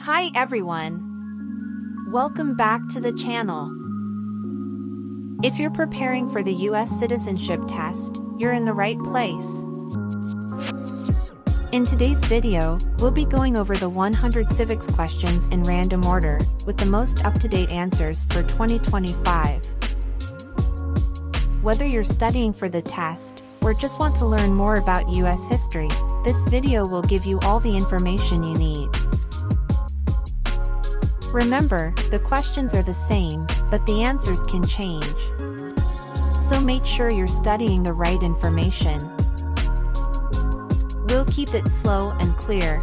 Hi everyone! Welcome back to the channel. If you're preparing for the U.S. Citizenship Test, you're in the right place. In today's video, we'll be going over the 100 civics questions in random order, with the most up-to-date answers for 2025. Whether you're studying for the test, or just want to learn more about U.S. history, this video will give you all the information you need. Remember, the questions are the same, but the answers can change. So make sure you're studying the right information. We'll keep it slow and clear.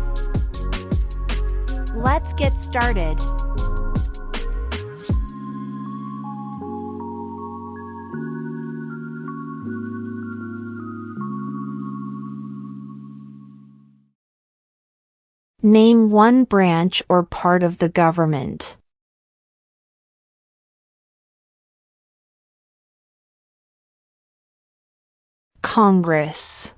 Let's get started. Name one branch or part of the government. Congress.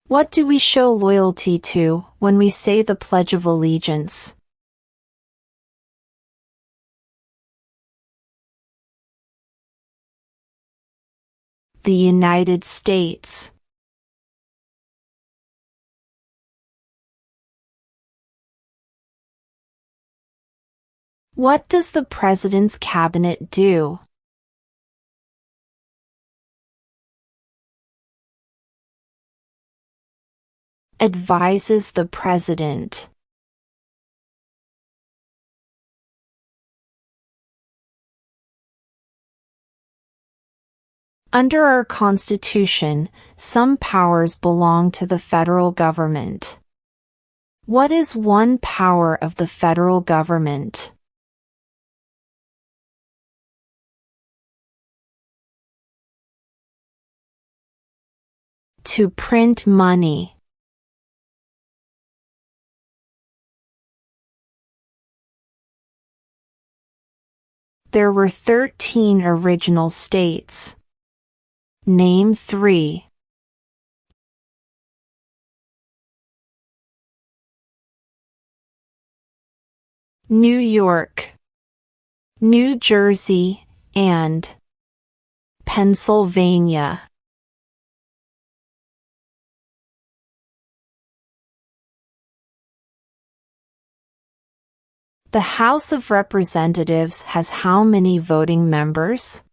What do we show loyalty to when we say the Pledge of Allegiance? The United States. What does the President's Cabinet do? Advises the President. Under our Constitution, some powers belong to the federal government. What is one power of the federal government? To print money. There were 13 original states. Name 3. New York, New Jersey, and Pennsylvania. The House of Representatives has how many voting members?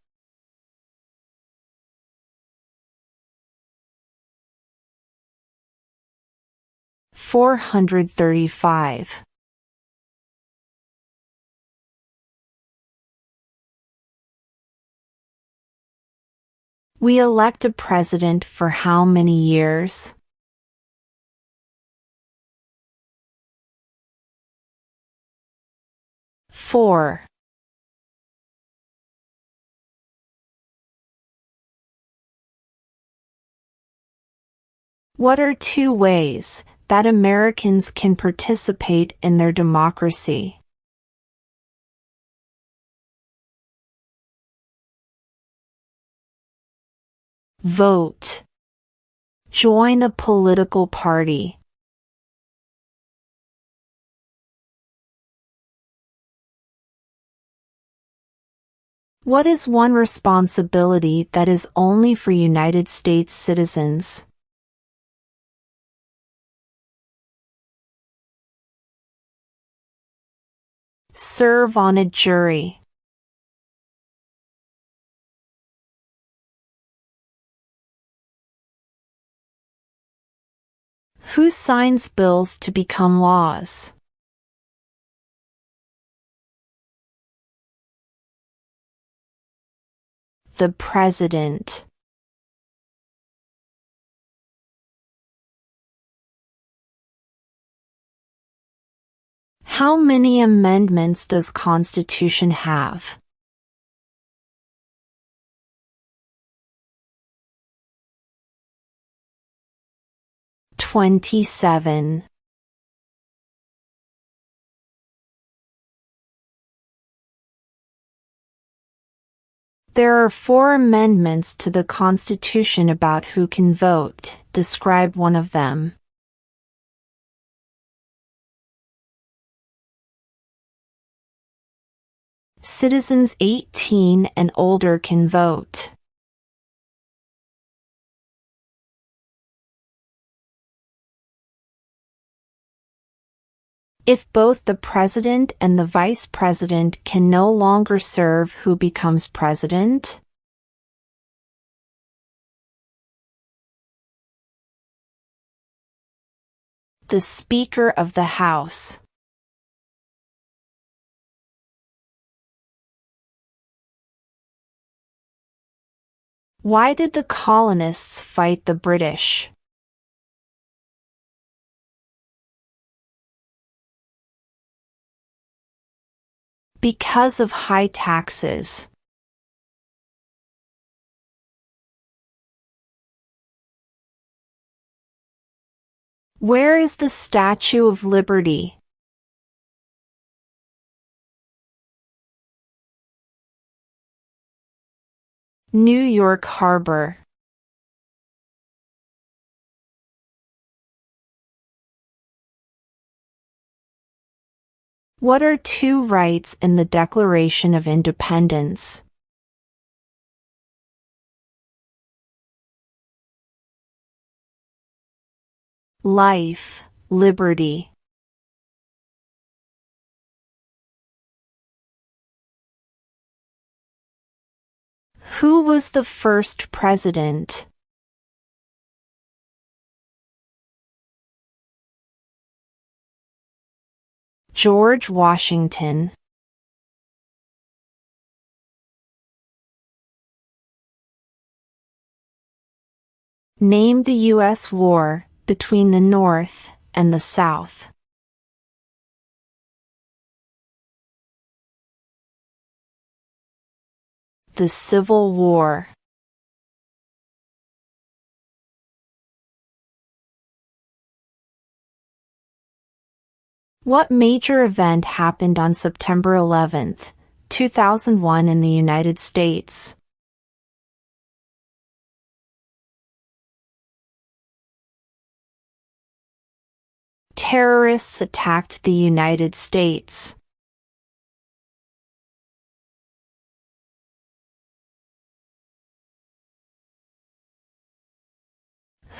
$435. We elect a president for how many years? 4. What are 2 ways that Americans can participate in their democracy? Vote. Join a political party. What is one responsibility that is only for United States citizens? Serve on a jury. Who signs bills to become laws? The President. How many amendments does Constitution have? 27. There are 4 amendments to the Constitution about who can vote. Describe one of them. Citizens 18 and older can vote. If both the president and the vice president can no longer serve, who becomes president? The Speaker of the House. Why did the colonists fight the British? Because of high taxes. Where is the Statue of Liberty? New York Harbor. What are 2 rights in the Declaration of Independence? Life, liberty. Who was the first president? George Washington. Name the U.S. war between the North and the South. The Civil War. What major event happened on September 11, 2001 in the United States? Terrorists attacked the United States.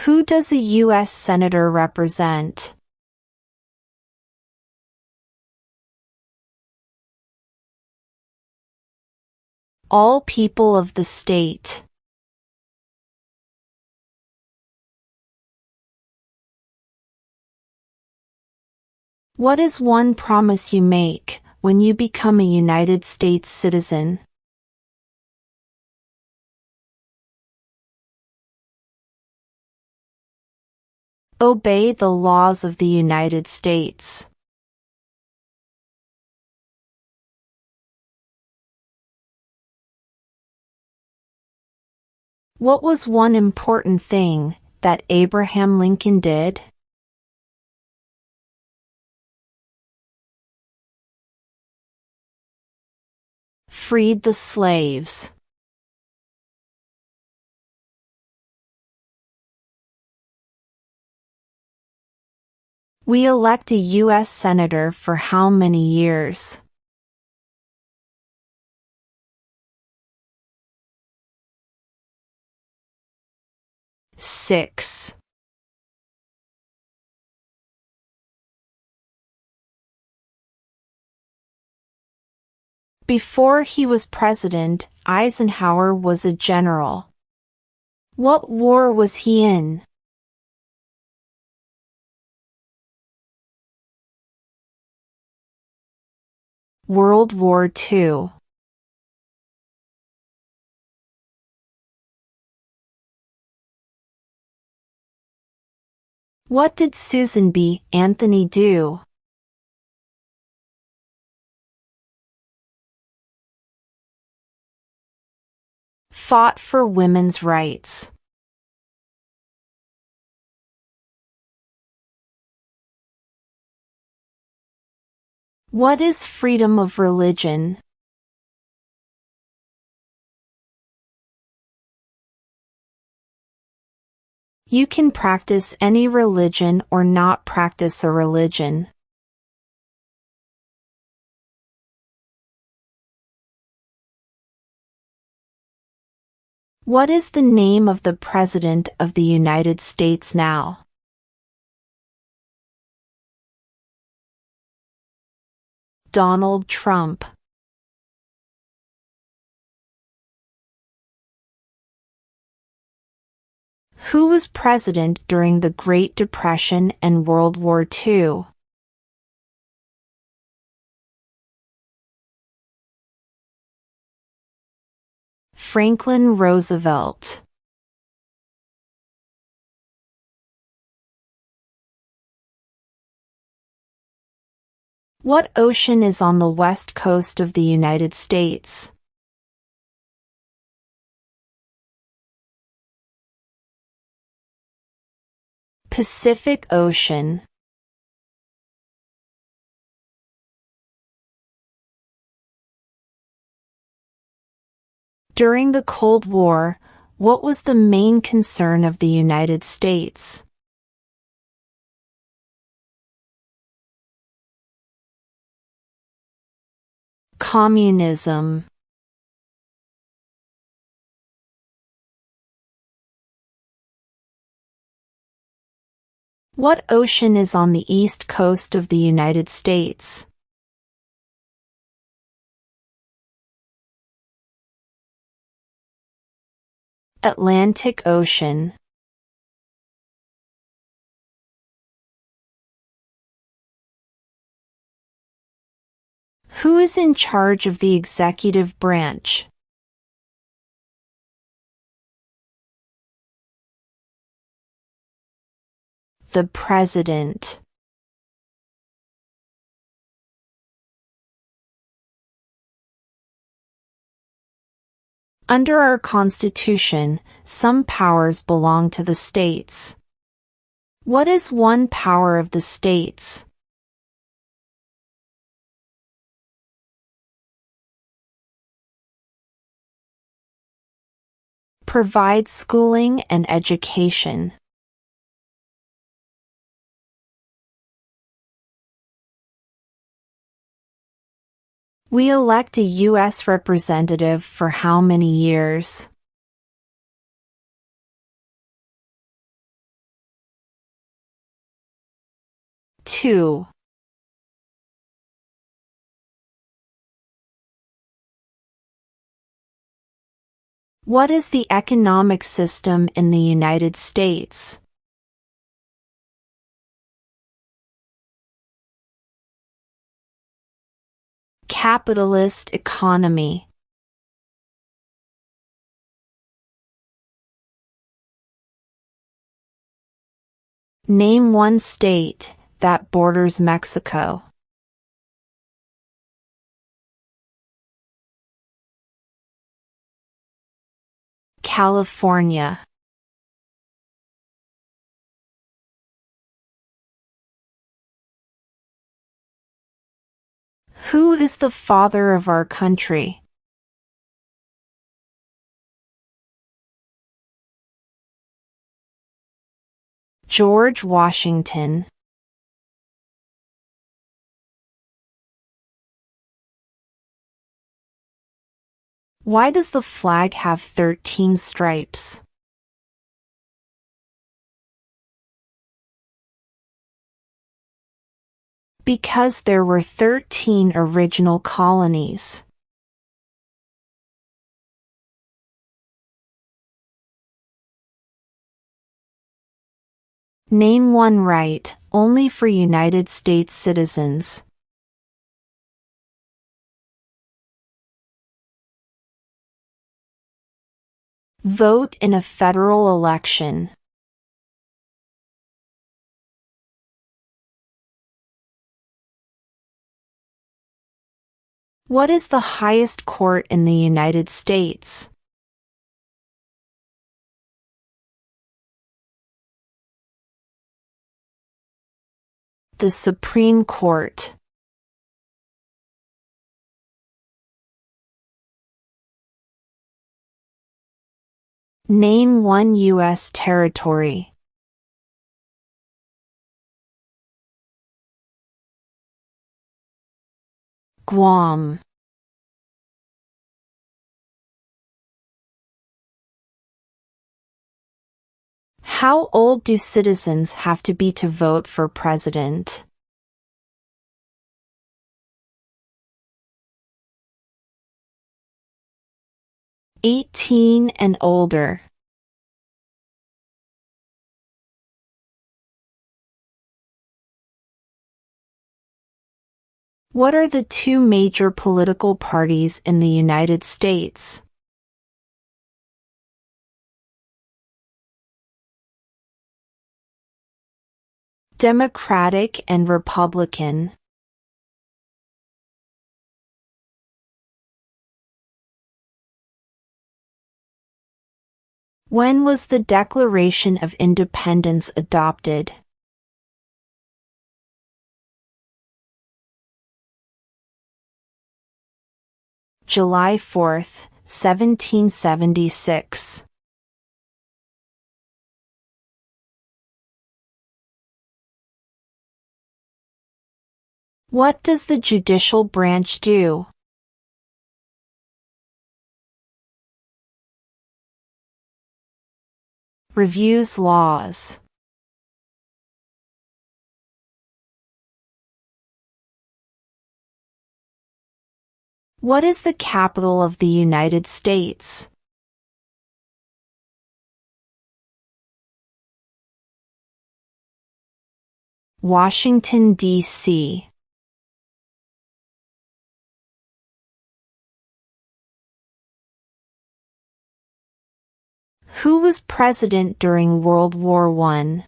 Who does a U.S. Senator represent? All people of the state. What is one promise you make when you become a United States citizen? Obey the laws of the United States. What was one important thing that Abraham Lincoln did? Freed the slaves. We elect a U.S. Senator for how many years? 6. Before he was president, Eisenhower was a general. What war was he in? World War II. What did Susan B. Anthony do? Fought for women's rights. What is freedom of religion? You can practice any religion or not practice a religion. What is the name of the President of the United States now? Donald Trump. Who was president during the Great Depression and World War II? Franklin Roosevelt. What ocean is on the west coast of the United States? Pacific Ocean. During the Cold War, what was the main concern of the United States? Communism. What ocean is on the east coast of the United States? Atlantic Ocean. Who is in charge of the executive branch? The President. Under our Constitution, some powers belong to the states. What is one power of the states? Provide schooling and education. We elect a U.S. representative for how many years? 2. What is the economic system in the United States? Capitalist economy. Name one state that borders Mexico. California. Who is the father of our country? George Washington. Why does the flag have 13 stripes? Because there were 13 original colonies. Name one right, only for United States citizens. Vote in a federal election. What is the highest court in the United States? The Supreme Court. Name one U.S. territory. Guam. How old do citizens have to be to vote for president? 18 and older. What are the two major political parties in the United States? Democratic and Republican. When was the Declaration of Independence adopted? July 4, 1776. What does the judicial branch do? Reviews laws. What is the capital of the United States? Washington, D.C. Who was president during World War I?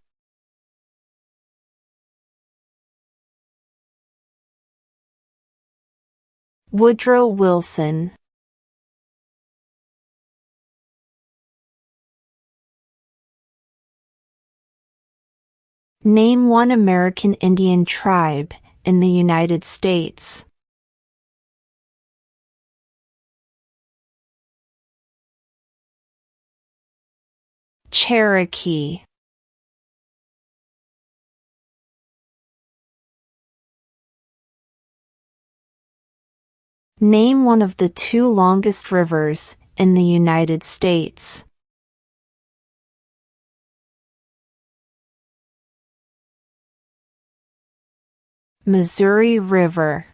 Woodrow Wilson. Name one American Indian tribe in the United States. Cherokee. Name one of the two longest rivers in the United States. Missouri River.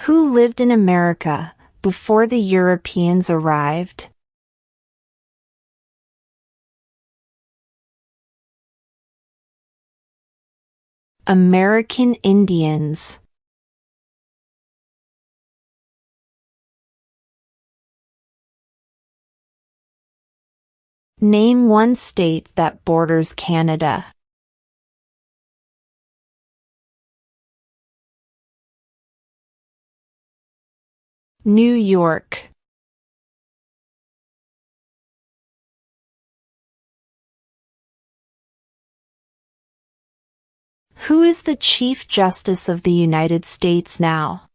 Who lived in America before the Europeans arrived? American Indians. Name one state that borders Canada. New York. Who is the Chief Justice of the United States now?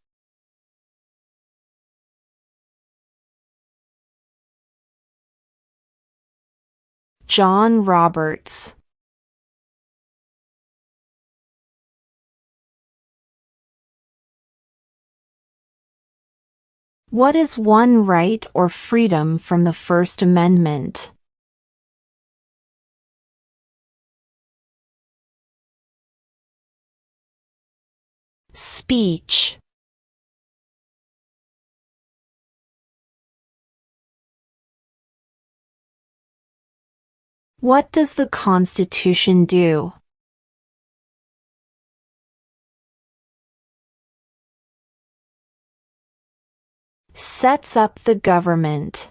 John Roberts. What is one right or freedom from the First Amendment? Speech. What does the Constitution do? Sets up the government.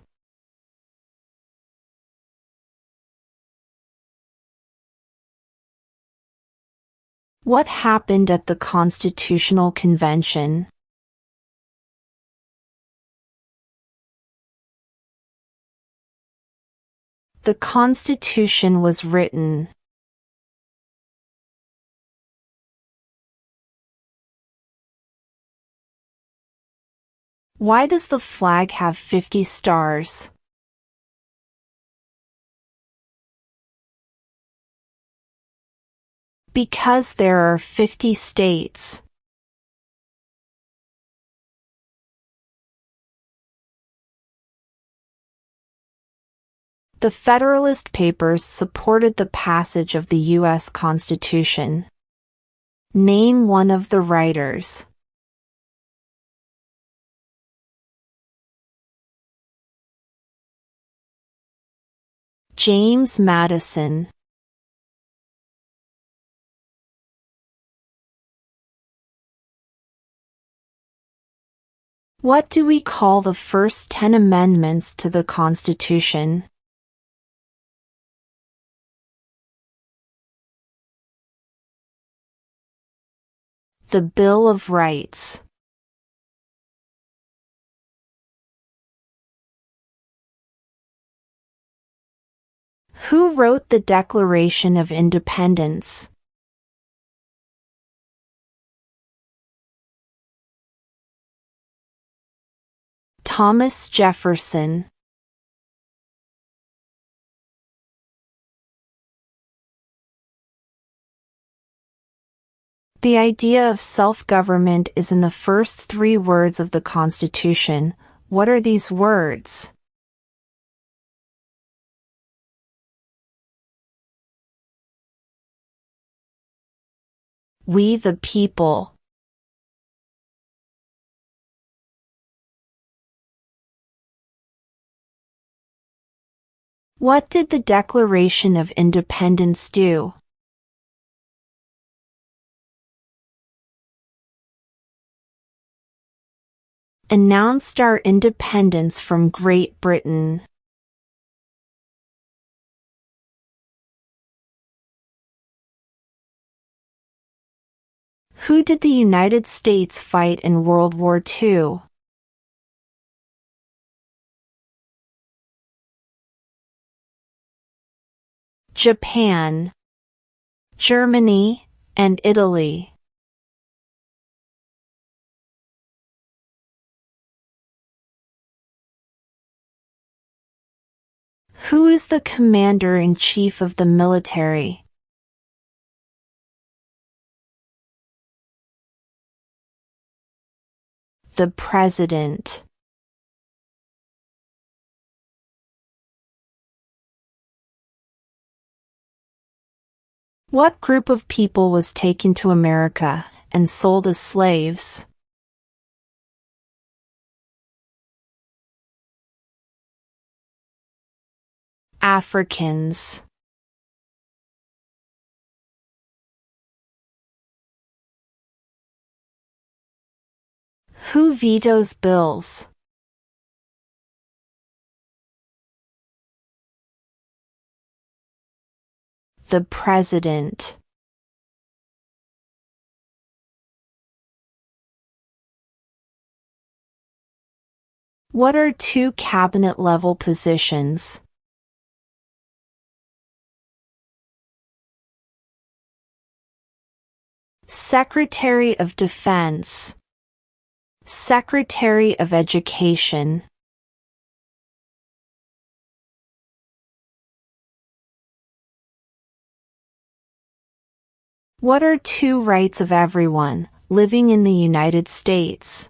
What happened at the Constitutional Convention? The Constitution was written. Why does the flag have 50 stars? Because there are 50 states. The Federalist Papers supported the passage of the U.S. Constitution. Name one of the writers. James Madison. What do we call the first 10 amendments to the Constitution? The Bill of Rights. Who wrote the Declaration of Independence? Thomas Jefferson. The idea of self-government is in the first 3 words of the Constitution. What are these words? We the people. What did the Declaration of Independence do? Announced our independence from Great Britain. Who did the United States fight in World War II? Japan, Germany, and Italy. Who is the Commander-in-Chief of the military? The President. What group of people was taken to America and sold as slaves? Africans. Who vetoes bills? The President. What are 2 cabinet-level positions? Secretary of Defense. Secretary of Education. What are 2 rights of everyone living in the United States?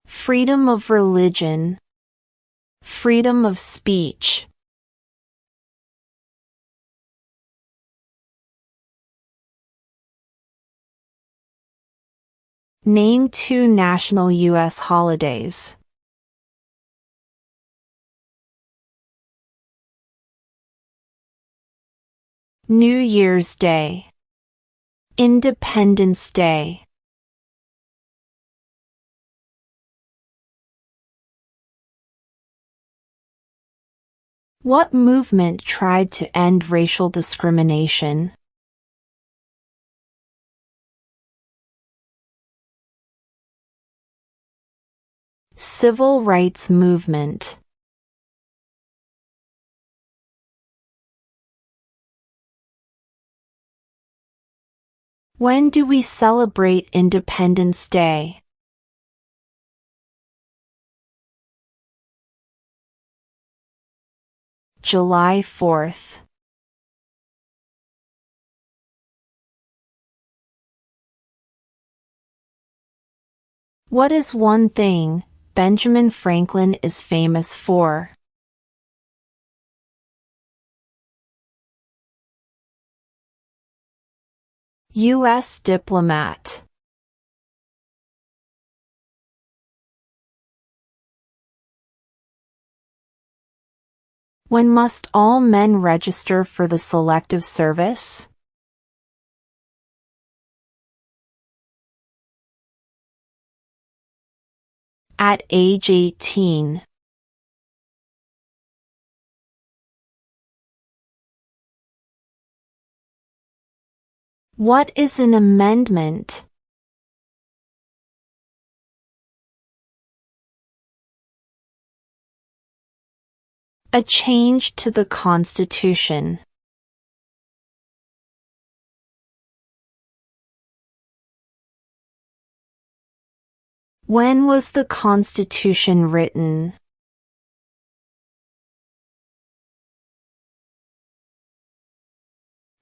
Freedom of religion. Freedom of speech. Name 2 national U.S. holidays. New Year's Day. Independence Day. What movement tried to end racial discrimination? Civil rights movement. When do we celebrate Independence Day? July 4th. What is one thing Benjamin Franklin is famous for? U.S. diplomat. When must all men register for the Selective Service? At age 18. What is an amendment? A change to the Constitution. When was the Constitution written?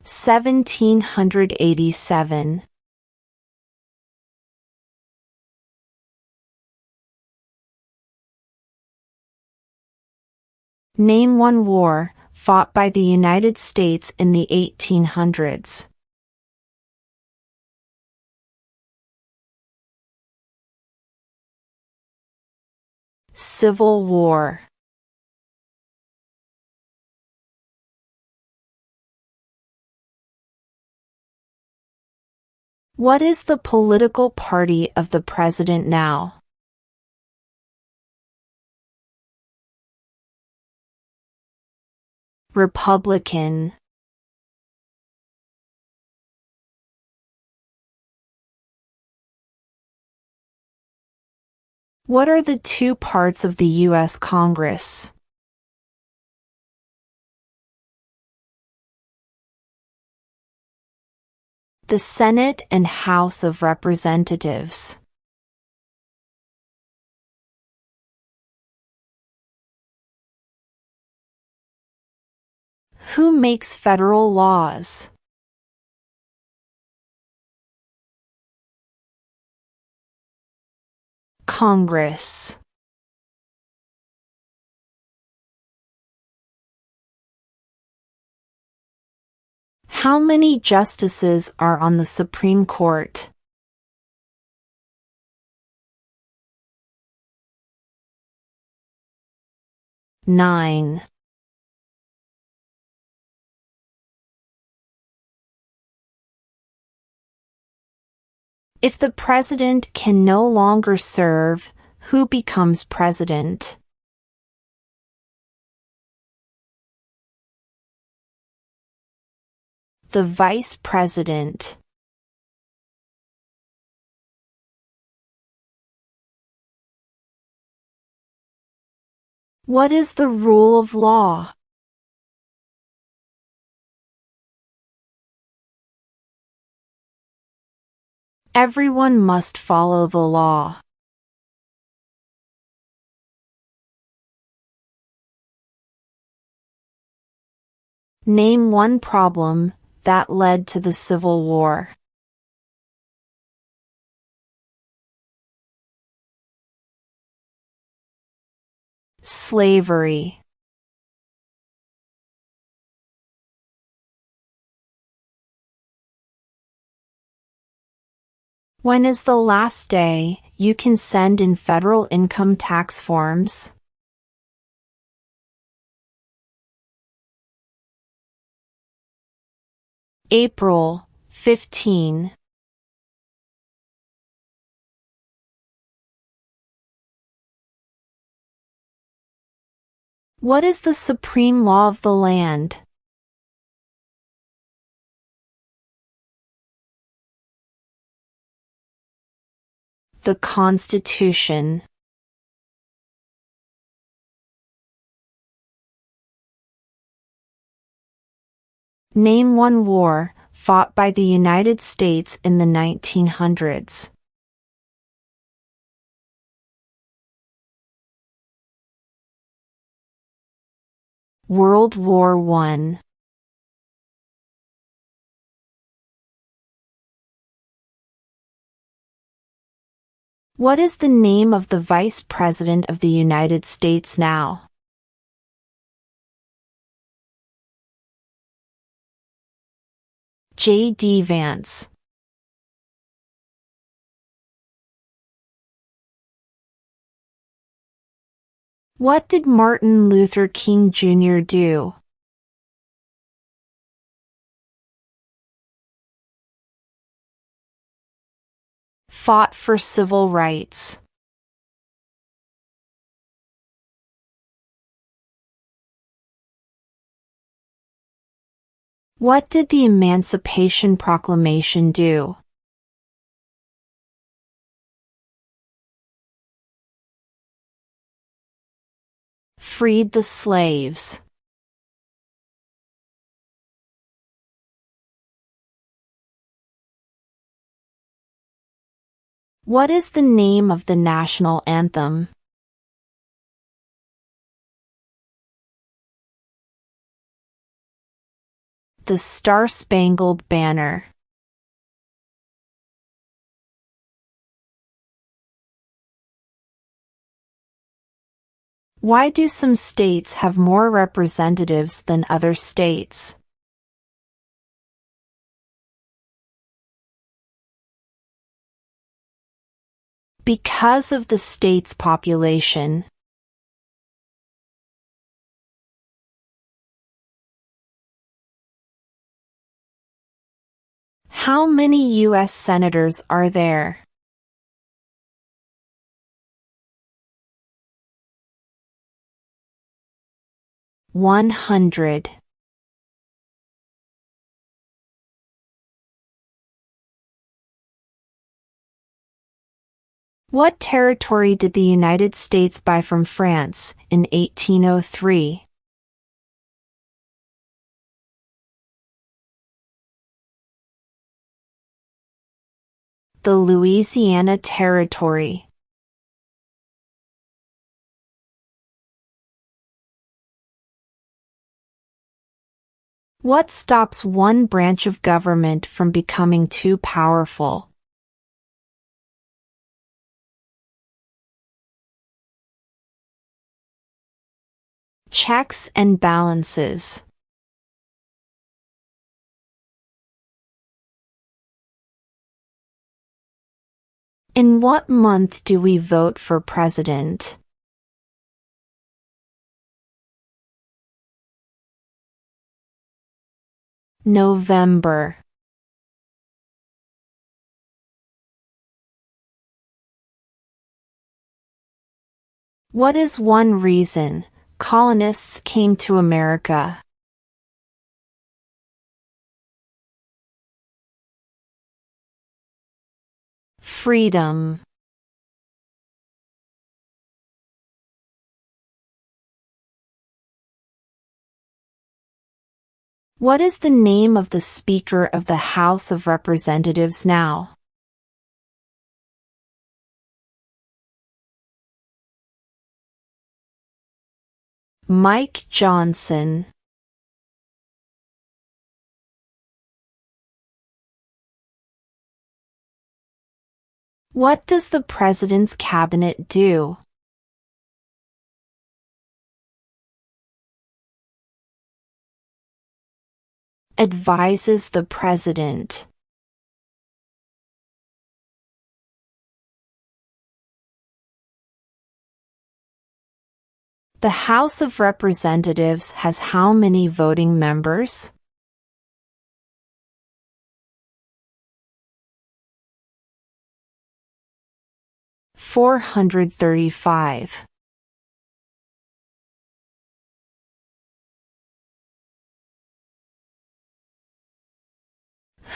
(1787). Name one war fought by the United States in the 1800s. Civil War. What is the political party of the president now? Republican. What are the two parts of the U.S. Congress? The Senate and House of Representatives. Who makes federal laws? Congress. How many justices are on the Supreme Court? 9. If the president can no longer serve, who becomes president? The vice president. What is the rule of law? Everyone must follow the law. Name one problem that led to the Civil War. Slavery. When is the last day you can send in federal income tax forms? April 15. What is the supreme law of the land? The Constitution. Name one war fought by the United States in the 1900s. World War I. What is the name of the Vice President of the United States now? J.D. Vance. What did Martin Luther King Jr. do? Fought for civil rights. What did the Emancipation Proclamation do? Freed the slaves. What is the name of the national anthem? The Star-Spangled Banner. Why do some states have more representatives than other states? Because of the state's population. How many U.S. senators are there? $100. What territory did the United States buy from France in 1803? The Louisiana Territory. What stops one branch of government from becoming too powerful? Checks and balances. In what month do we vote for president? November. What is one reason colonists came to America? Freedom. What is the name of the Speaker of the House of Representatives now? Mike Johnson. What does the President's Cabinet do? Advises the President. The House of Representatives has how many voting members? 435.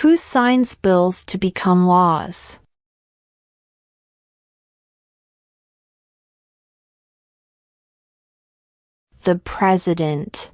Who signs bills to become laws? The President.